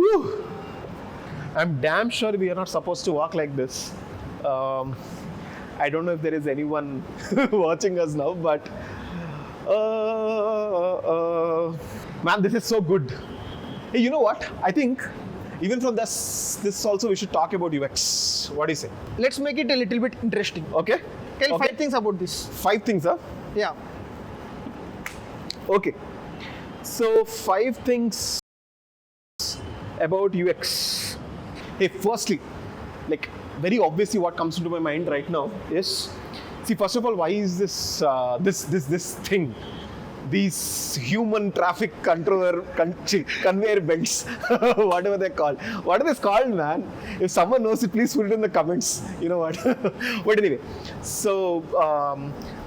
Whew. I'm damn sure we are not supposed to walk like this. I don't know if there is anyone watching us now, but man, this is so good. Hey, you know what? I think even from this also we should talk about UX. What do you say? Let's make it a little bit interesting. Okay. Tell Okay. 5 things about this. 5 things, huh? Yeah. Okay. So 5 things about UX. Hey, firstly, like very obviously, what comes into my mind right now is, see, first of all, why is this this thing? These human traffic conveyor belts, whatever they're called. What are they called, man? If someone knows it, please put it in the comments. You know what? But anyway, so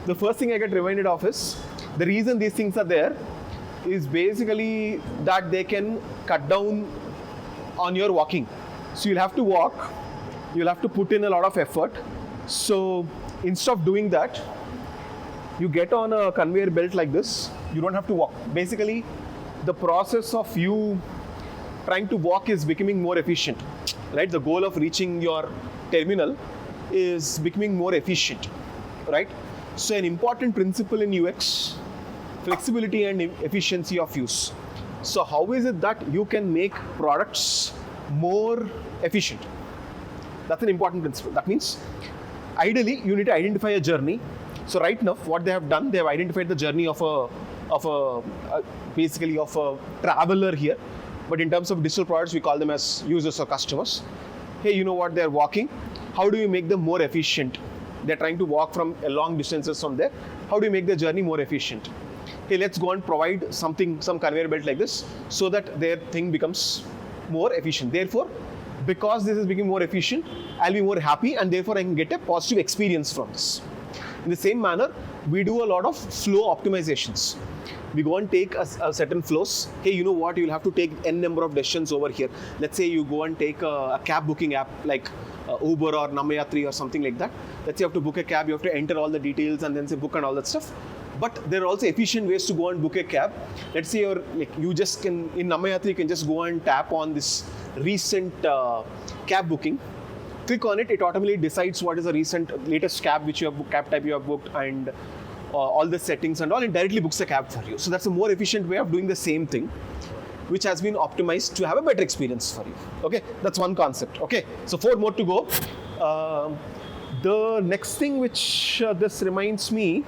the first thing I get reminded of is the reason these things are there is basically that they can cut down on your walking. So you'll have to walk, you'll have to put in a lot of effort. So instead of doing that, you get on a conveyor belt like this, you don't have to walk. Basically, the process of you trying to walk is becoming more efficient, right? The goal of reaching your terminal is becoming more efficient, right? So an important principle in UX, flexibility and efficiency of use. So how is it that you can make products more efficient? That's an important principle. That means ideally you need to identify a journey. So right now what they have done, they have identified the journey of basically of a traveler here, but in terms of digital products we call them as users or customers. Hey, you know what, they're walking, how do you make them more efficient? They're trying to walk from a long distances from there. How do you make the journey more efficient? Hey, let's go and provide some conveyor belt like this so that their thing becomes more efficient. Therefore, because this is becoming more efficient, I'll be more happy and therefore I can get a positive experience from this. In the same manner, we do a lot of flow optimizations. We go and take a certain flows. Hey, you know what? You'll have to take n number of decisions over here. Let's say you go and take a cab booking app like Uber or Namayatri or something like that. Let's say you have to book a cab, you have to enter all the details and then say book and all that stuff. But there are also efficient ways to go and book a cab. Let's say you just can, in Namayatri, you can just go and tap on this recent cab booking. Click on it, it automatically decides what is the latest cab which you have booked, cab type you have booked, and all the settings and all, and directly books a cab for you. So that's a more efficient way of doing the same thing, which has been optimized to have a better experience for you. Okay, that's one concept. Okay, so 4 more to go. The next thing which this reminds me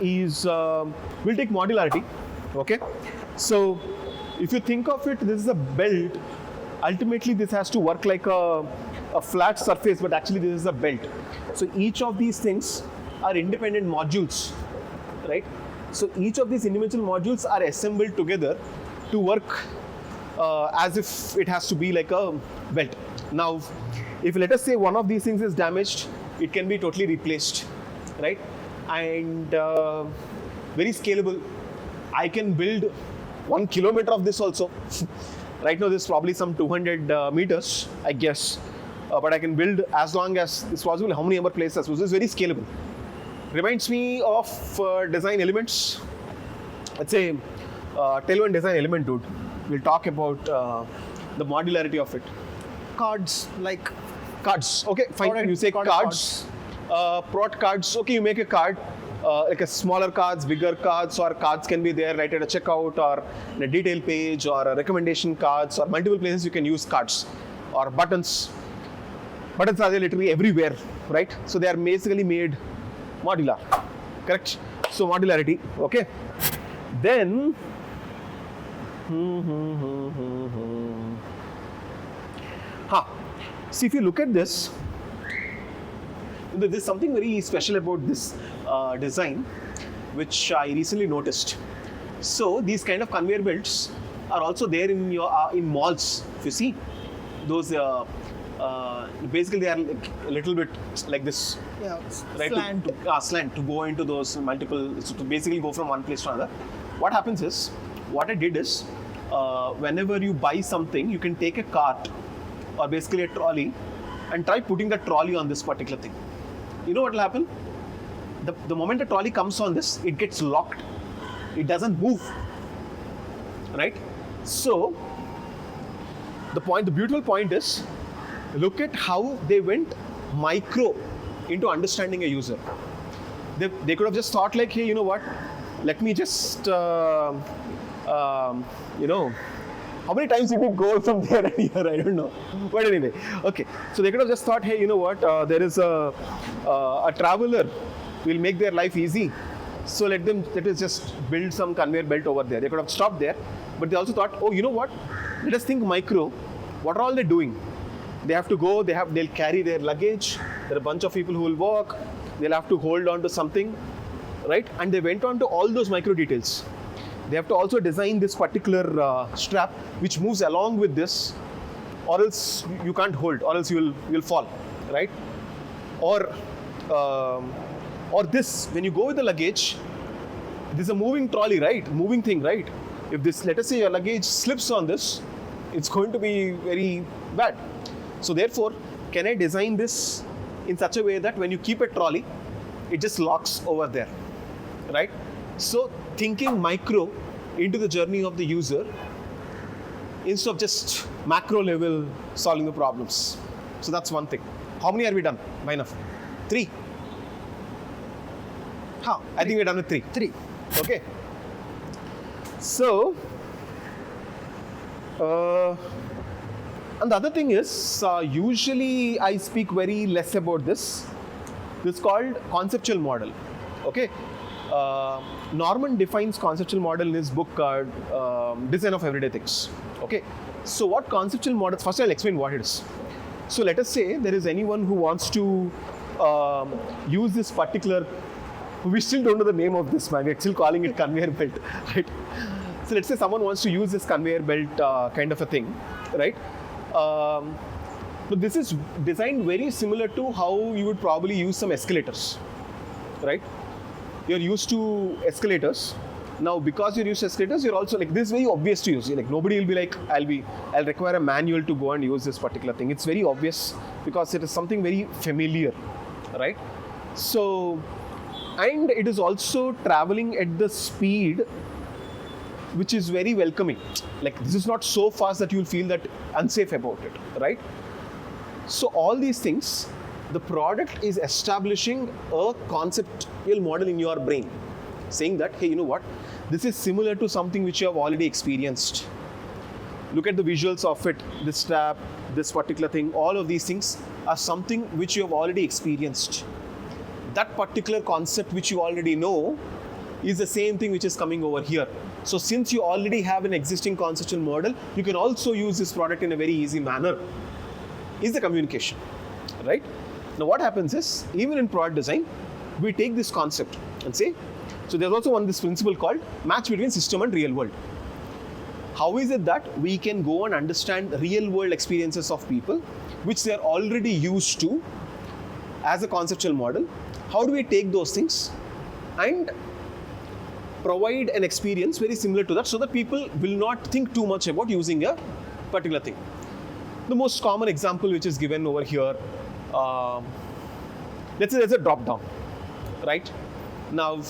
is we'll take modularity. Okay, so if you think of it, this is a belt. Ultimately, this has to work like a flat surface, but actually this is a belt. So each of these things are independent modules, right? So each of these individual modules are assembled together to work as if it has to be like a belt. Now, if let us say one of these things is damaged, it can be totally replaced, right? And very scalable. I can build 1 kilometer of this also. Right now, this is probably some 200 meters, I guess. But I can build as long as it's possible, how many other places. So this is very scalable. Reminds me of design elements. Let's say, tell one design element, dude. We'll talk about the modularity of it. Cards, like Cards. Okay, fine. Product- You say product cards. Product cards. Okay, you make a card. Like a smaller cards, bigger cards, or cards can be there right at a checkout or in a detail page or a recommendation cards, or multiple places you can use cards or buttons. Buttons are there literally everywhere, right? So they are basically made modular, correct? So modularity, okay. Then, see if you look at this, there's something very special about this design, which I recently noticed. So these kind of conveyor belts are also there in your in malls. If you see, those basically they are like a little bit like this, yeah, right? slant. Slant to go into those multiple, so to basically go from one place to another. What happens is, what I did is, whenever you buy something, you can take a cart or basically a trolley and try putting the trolley on this particular thing. You know what will happen? The moment the trolley comes on this, it gets locked. It doesn't move, right? So The beautiful point is, look at how they went micro into understanding a user. They could have just thought like, hey, you know what? Let me just, how many times did we go from there and here? I don't know. But anyway, okay. So they could have just thought, hey, you know what? There is a traveler. We'll make their life easy. So let us just build some conveyor belt over there. They could have stopped there, but they also thought, oh, you know what? Let us think micro. What are all they doing? They have to go. They'll carry their luggage. There are a bunch of people who will walk. They'll have to hold on to something, right? And they went on to all those micro details. They have to also design this particular strap which moves along with this, or else you can't hold, or else you'll fall, right? Or this, when you go with the luggage, this is a moving trolley, right? Moving thing, right? If this, let us say your luggage slips on this, it's going to be very bad. So therefore, can I design this in such a way that when you keep a trolley, it just locks over there, right? So thinking micro into the journey of the user instead of just macro level solving the problems. So that's one thing. How many are we done by now? 3. I think we're done with 3. 3. Okay. So, and the other thing is, usually I speak very less about this. This is called conceptual model. Okay. Norman defines conceptual model in his book Design of Everyday Things. Okay. So what conceptual models? First, I'll explain what it is. So let us say there is anyone who wants to use this particular. We still don't know the name of this, man. We're still calling it conveyor belt, right? So let's say someone wants to use this conveyor belt kind of a thing, right? So this is designed very similar to how you would probably use some escalators, right? You're used to escalators. Now, because you're used to escalators, you're also like, this is very obvious to use. Like nobody will be like, I'll require a manual to go and use this particular thing. It's very obvious because it is something very familiar, right? So, and it is also traveling at the speed which is very welcoming. Like this is not so fast that you'll feel that unsafe about it, right? So all these things, the product is establishing a conceptual model in your brain, saying that, hey, you know what? This is similar to something which you have already experienced. Look at the visuals of it, this strap, this particular thing, all of these things are something which you have already experienced. That particular concept which you already know is the same thing which is coming over here. So since you already have an existing conceptual model, you can also use this product in a very easy manner. Is the communication, right? Now what happens is, even in product design, we take this concept and say, so there's also this principle called match between system and real world. How is it that we can go and understand real world experiences of people, which they are already used to as a conceptual model? How do we take those things and provide an experience very similar to that so that people will not think too much about using a particular thing? The most common example which is given over here, let's say there's a drop down, right? Now,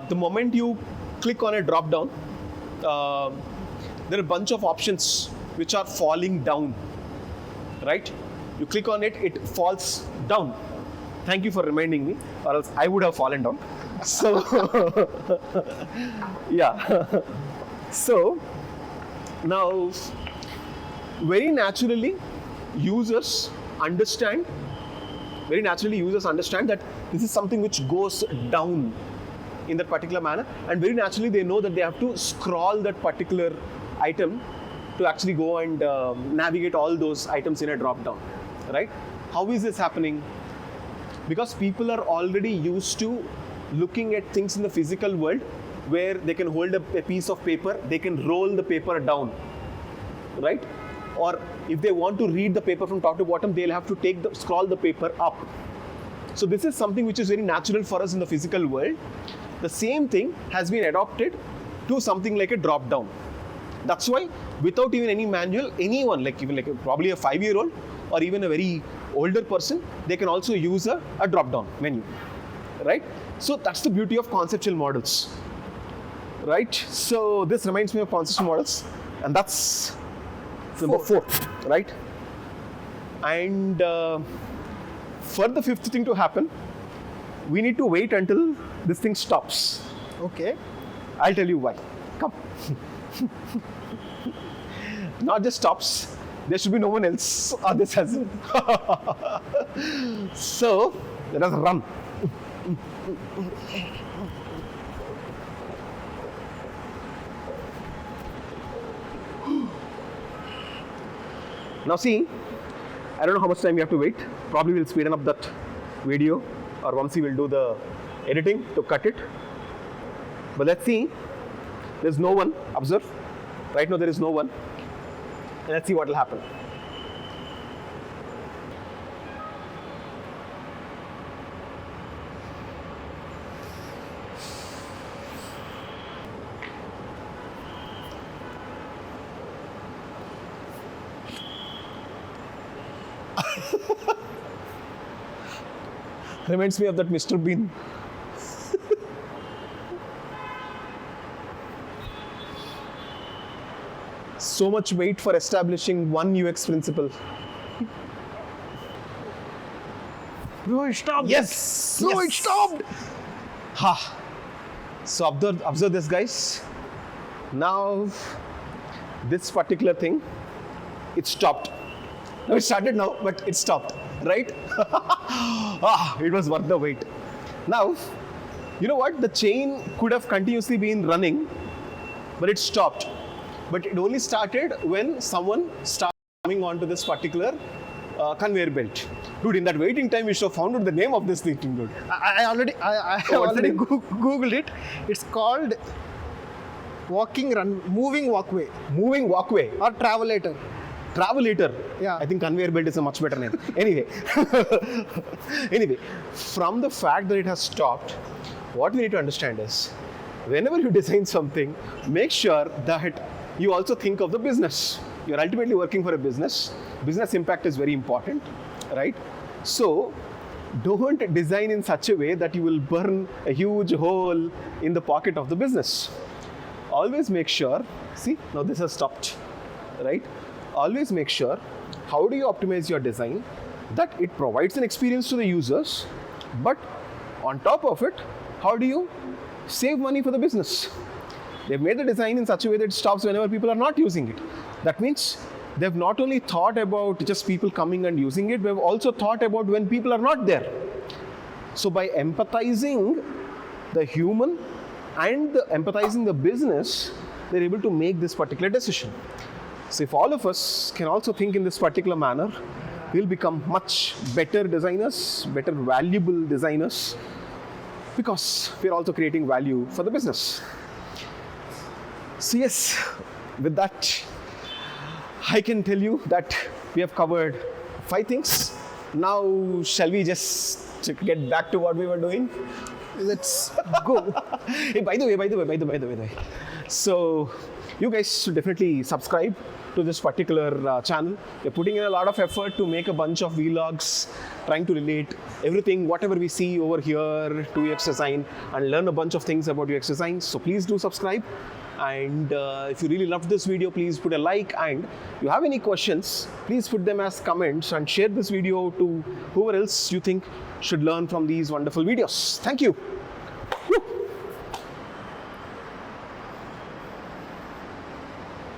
the moment you click on a drop down, there are a bunch of options which are falling down, right? You click on it, it falls down. Thank you for reminding me, or else I would have fallen down. So, yeah. So, now, very naturally, users understand that this is something which goes down in that particular manner, and very naturally they know that they have to scroll that particular item to actually go and navigate all those items in a drop down, right? How is this happening? Because people are already used to looking at things in the physical world where they can hold a piece of paper, they can roll the paper down, right? Or if they want to read the paper from top to bottom, they'll have to scroll the paper up. So this is something which is very natural for us in the physical world. The same thing has been adopted to something like a drop down. That's why without even any manual, anyone, probably a 5-year-old or even a very older person, they can also use a drop down menu, right? So that's the beauty of conceptual models, right? So this reminds me of conceptual models, and that's It's number 4, right? And for the 5th thing to happen, we need to wait until this thing stops. Okay. I'll tell you why. Come. Not just stops. There should be no one else on this as well. So let us run. Now see, I don't know how much time you have to wait. Probably we'll speeden up that video, or once we will do the editing to cut it. But let's see. There's no one. Observe. Right now there is no one. And let's see what will happen. Reminds me of that Mr. Bean. So much weight for establishing one UX principle. Bro, it stopped. Yes! Bro, Yes! it stopped. Ha! So observe this, guys. Now, this particular thing, it stopped. Now it started now, but it stopped, right? It was worth the wait. Now, you know what? The chain could have continuously been running, but it stopped. But it only started when someone started coming onto this particular conveyor belt. Dude, in that waiting time, we should have found out the name of this thing, dude. I already What's the already name? googled it. It's called moving walkway Moving walkway. or travelator. Travelator. Yeah. I think conveyor belt is a much better name. Anyway, from the fact that it has stopped, what we need to understand is, whenever you design something, make sure that you also think of the business. You're ultimately working for a business. Business impact is very important, right? So, don't design in such a way that you will burn a huge hole in the pocket of the business. Always make sure, see, now this has stopped, right? Always make sure, how do you optimize your design that it provides an experience to the users, but on top of it, how do you save money for the business? They've made the design in such a way that it stops whenever people are not using it. That means they've not only thought about just people coming and using it, they've also thought about when people are not there. So by empathizing the human and empathizing the business, they're able to make this particular decision. So if all of us can also think in this particular manner, we'll become much better designers, better valuable designers, because we're also creating value for the business. So yes, with that, I can tell you that we have covered 5 things. Now, shall we just get back to what we were doing? Let's go. Hey, by the way. So, you guys should definitely subscribe to this particular channel. We're putting in a lot of effort to make a bunch of vlogs, trying to relate everything, whatever we see over here to UX design, and learn a bunch of things about UX design. So please do subscribe. And if you really loved this video, please put a like. And if you have any questions, please put them as comments and share this video to whoever else you think should learn from these wonderful videos. Thank you.